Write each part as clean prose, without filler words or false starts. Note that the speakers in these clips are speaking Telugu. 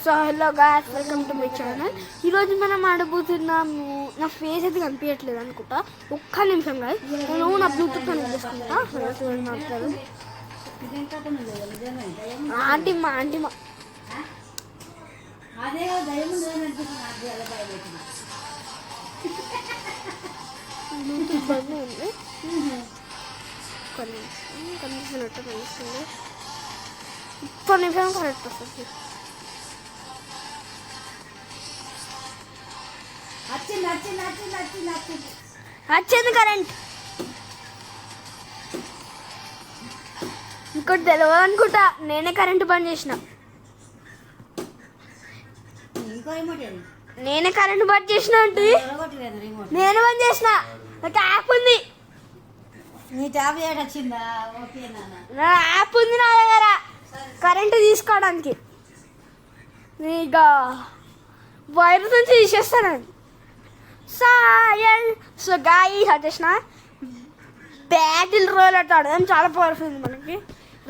So hello guys, welcome to my channel. ఈరోజు మనం ఆడబోతున్నాము. నా ఫేస్ అయితే కనిపించట్లేదు అనుకుంటా. ఒక్క నిమిషం గాయస్, నేను నా బ్లూటూత్ కనెక్ట్ చేసుకుంటా. మాట్లాడు ఆంటీమా బ్లూటూత్ బంద్ ఉంది. కనిపిస్తున్నట్టు కనిపిస్తుంది. ఒక్క నిమిషం కరెక్ట్ వస్తుంది. వచ్చింది కరెంట్. ఇంకోటి తెలియదు అనుకుంటా, నేనే కరెంట్ బంద్ చేసిన. నేనే కరెంట్ బంద్ చేసిన అంటే నేను బంద్ చేసిన. నాకు యాప్ ఉంది. నా యాప్ ఉంది నా దగ్గర కరెంట్ తీసుకోవడానికి. ఇక వైర్ నుంచి తీసేస్తాను. సో గాయ్స్ వచ్చేసిన బ్యాటిల్ రోయల్ ఆడతాడు. చాలా పవర్ఫుల్ ఉంది. మనకి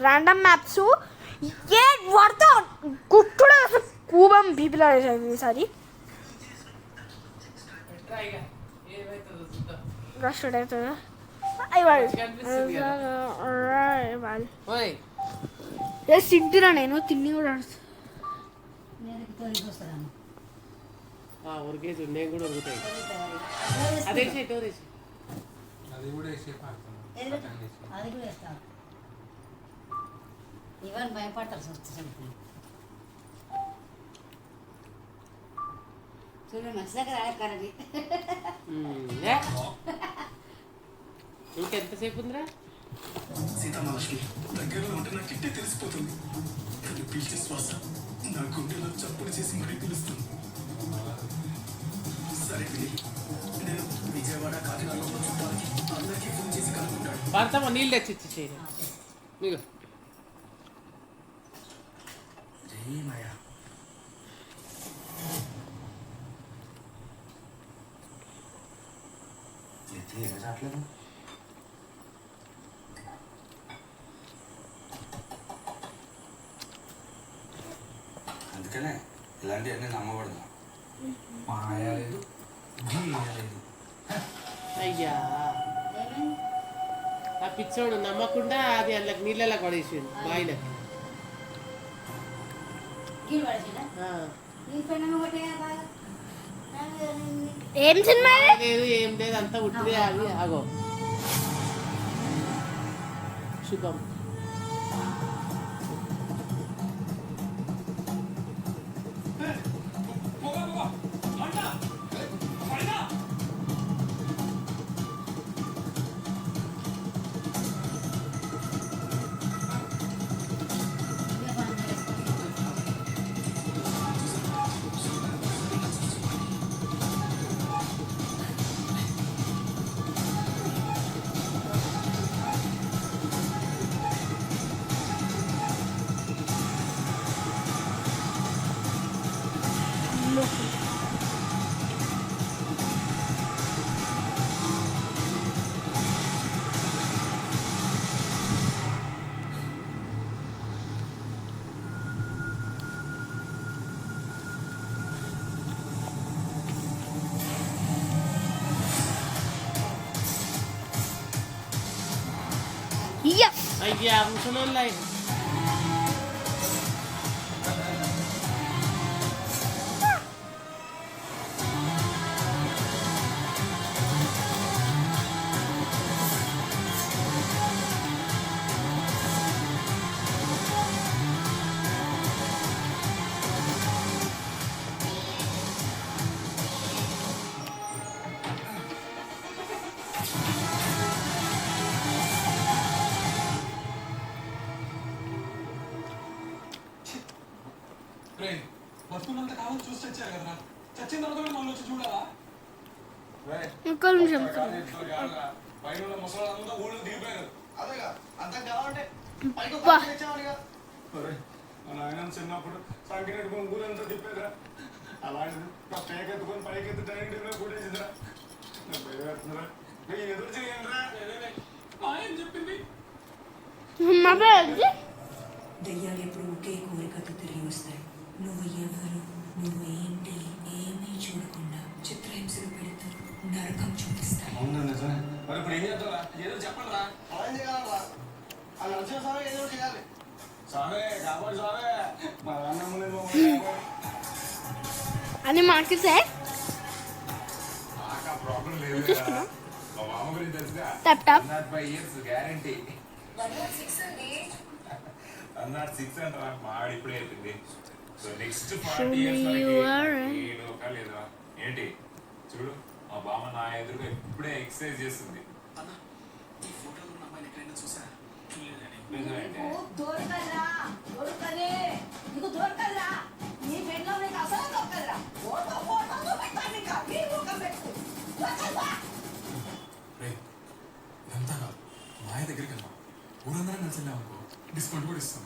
ర్యాండమ్ మ్యాప్స్ ఏ వాడతా కుట్టుడు అసలు కూబం బీపీలో ఈసారి రష్డ్ అవుతుందా సిగ్గురా. నేను తిండి కూడా ఉరికేసి నేను కూడా ఉరుకుతాయి. అదే ఇవన్నీ భయపడతారు చూడండి, మంచి దగ్గర ఆడకారది. ఇంకెంతసేపు ఉందిరా? సీతామహాలక్ష్మి దగ్గరలో ఉంటే నాకు ఇంటే తెలిసిపోతుంది. తను పీల్చే శ్వాస నా గుండెలో చప్పుడు చేసి మరీ పిలుస్తుంది. సరే నేను విజయవాడ కాకినాడలో చుట్టాలకి అందరికీ ఫోన్ చేసి కనుక్కుంటాడు. భర్తమ్మ నీళ్ళు తెచ్చి మీకు జై మాయా. రావట్లేదు. అందుకనే ఇలాంటివన్నీ నమ్మకూడదు. మాయా లేదు, లేదు. అయ్యా ఆ పిచ్చోడు నమ్మకుండా అది అందులోకి నీళ్ళలా పడేసిండు బాయిలకి. ఏం సినిమా లేదు, ఏం లేదు, అంతా ఉట్టిదే. అది ఆగో శుభం. అయ్యా ముసలోళ్ళ బతుకున్నంత కాలం చూసి చచ్చారు కదా. చచ్చిన తర్వాత మళ్ళీ వచ్చి చూడాలా? పైన ముసలంతా ఊళ్ళో దిగిపోయారు. అదేగా అంతం కావాలంటే ఆయన చిన్నప్పుడు సంఖ్య నెట్టుకుని ఊరంతా తిప్పేదిరా. అలాంటిది నా పేక ఎత్తుకొని పైకి ఎత్తి డైనింగ్ టేబుల్ కూడేసిందిరా. నాకు భయం వేస్తుందిరా. ఎదురు చేయండిరా. ఏం చెప్పింది? దయ్యాలు ఎప్పుడు ఒకే కోరికతో తిరిగి వస్తాయి. నువ్వు ఎవరు నువ్వేంటి ఏమీ చూడకుండా చిత్రహింసలు పెడుతూ నరకం చూపిస్తాను. అవును నిజమే. మరి ఇప్పుడు ఏం చేద్దారా? ఏదో చెప్పండి రా. ఏం చేయాలరా? వాళ్ళు వచ్చిన సార్ ఏదో ఒకటి చేయాలి. సారే కాబట్టి సారే మా నాన్నమ్మ అని మాకు సార్ నాకు ప్రాబ్లం లేదు చూసుకున్నా మా మామ గురించి తెలుసుగా టప్ టప్ 5 years గ్యారంటీ 106 అంటారా మాడి ఇప్పుడే అయిపోయింది. సో నెక్స్ట్ 40 years లేదా ఏంటి చూడు మా బామ్మ నా ఎదురుగా ఇప్పుడే ఎక్సర్సైజ్ చేస్తుంది. ఈ ఫోటోలో ఉన్న అమ్మాయిని ఎక్కడైనా చూసా? నిజమేంటి? దొరకదురా దొరకదే నీకు దొరకదురా నీ పెళ్ళలో నీకు అసలు దొరకదురా ఫోటో ఫోటో పెట్టాలి ఇంకా నీ ముఖం పెట్టు దొరకదురా ఇదంతా కాదు మాయ దగ్గరికి వెళ్దాం. ఊరందరం కలిసి వెళ్ళామనుకో డిస్కౌంట్ కూడా ఇస్తాం.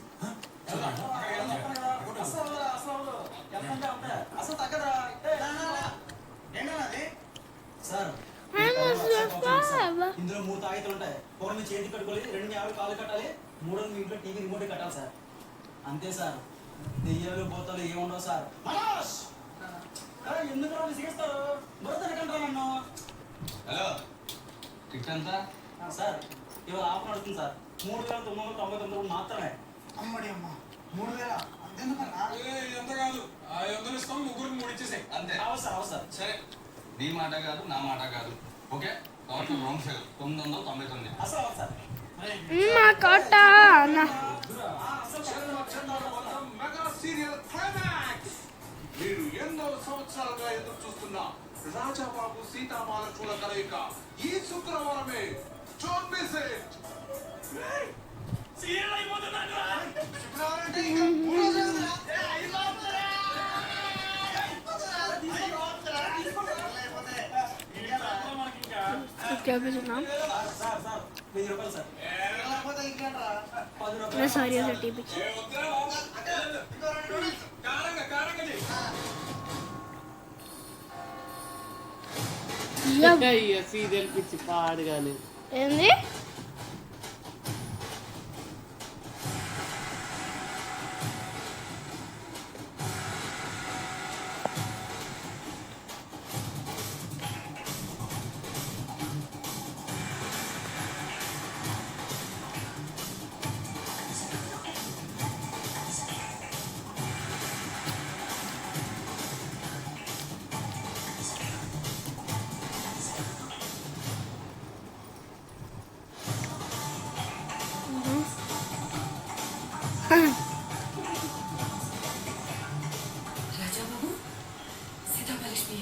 అసలు తగ్గదురా. ఏంటన్నది సార్? ఇందులో 3 తాయితులు ఉంటాయి. ఒకటి మీ చేతి కట్టుకోవాలి, 2 మీ ఆవిడ కాలు కట్టాలి, 3 మీ ఇంట్లో టీవీ రిమోట్ కట్టాలి సార్. అంతే సార్. దెయ్యాలు పోతాలు ఏముండవు సార్. మనోజ్ ఎందుకు వాళ్ళు సిగిస్తారు? బురదనకంటారా నన్ను? హలో టికెట్ ఎంత? సార్ ఇవాళ ఆఫర్ నడుస్తుంది సార్. 3,999 మాత్రమే. అమ్మడి అమ్మ 3,000 అంతెందుకన్నా? ఎంత కాదు 500 ఇస్తాం, ముగ్గురికి 3 ఇచ్చేసాయి అంతే. అవు సార్ అవు సార్. సరే నీ మాట కాదు నా మాట కాదు ఓకే కాబట్టి రాంగ్ ఫిగర్ 999. అసలు అవు సార్. మా కోట మెగా సీరియల్ క్లైమాక్స్. మీరు ఎన్నో సంవత్సరాలుగా ఎదురు చూస్తున్న రాజాబాబు సీతామాలక్ష్ముల కలయిక ఈ శుక్రవారమే. Don't miss it. సీరియల్ అయిపోతున్నాను రా. శుక్రవారం ఇంకా 3 రోజులు ఉందిరా. చూపిస్తున్నాం సార్ సార్ 1000 రూపాయలు సార్. 10 రూపాయలు. సారీ సార్ టీపీ అయ్యో సీరియల్ పిచ్చి పాడుగానే. ఏంది రాజాబాబు సీతామహాలక్ష్మి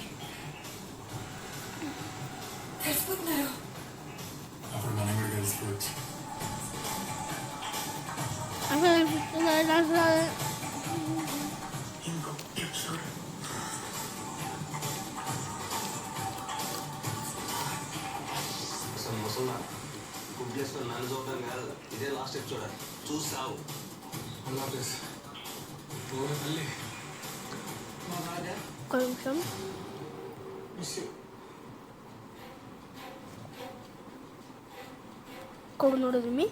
కలిసిపోతున్నారు. అప్పుడు మనం కూడా కలిసిపోవచ్చు. అసలు ముసల్లా గుడ్ చేసుకొని నన్ను చూడటం కాదు, ఇదే లాస్ట్ ఎపిసోడ్. చూసావు అల్లా ప్లీజ్ తోర తల్లి ఒక్క నిమిషం కొడు ನೋಡಿದ್ವಿ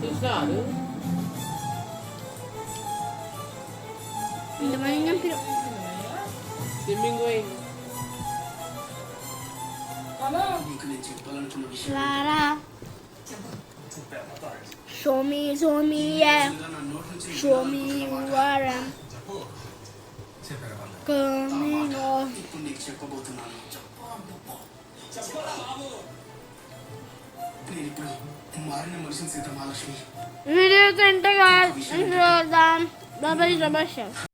చూసినారు ఇంతమంది చంపిరు స్విమ్మింగ్ పోయింది. నీకు నేను చెప్పాలనుకున్న విషయం రారా show me yeah నా నోట్ నుంచి show me where I'm చెప్పు చెప్పారు వాళ్ళు. coming on ఇప్పుడు నీకు చెప్పబోతున్నాను. నేను ఇప్పుడు మారిన మనిషిని సీతమహాలక్ష్మి. వీడియో కంటే కాదు చూద్దాం బాబాయ్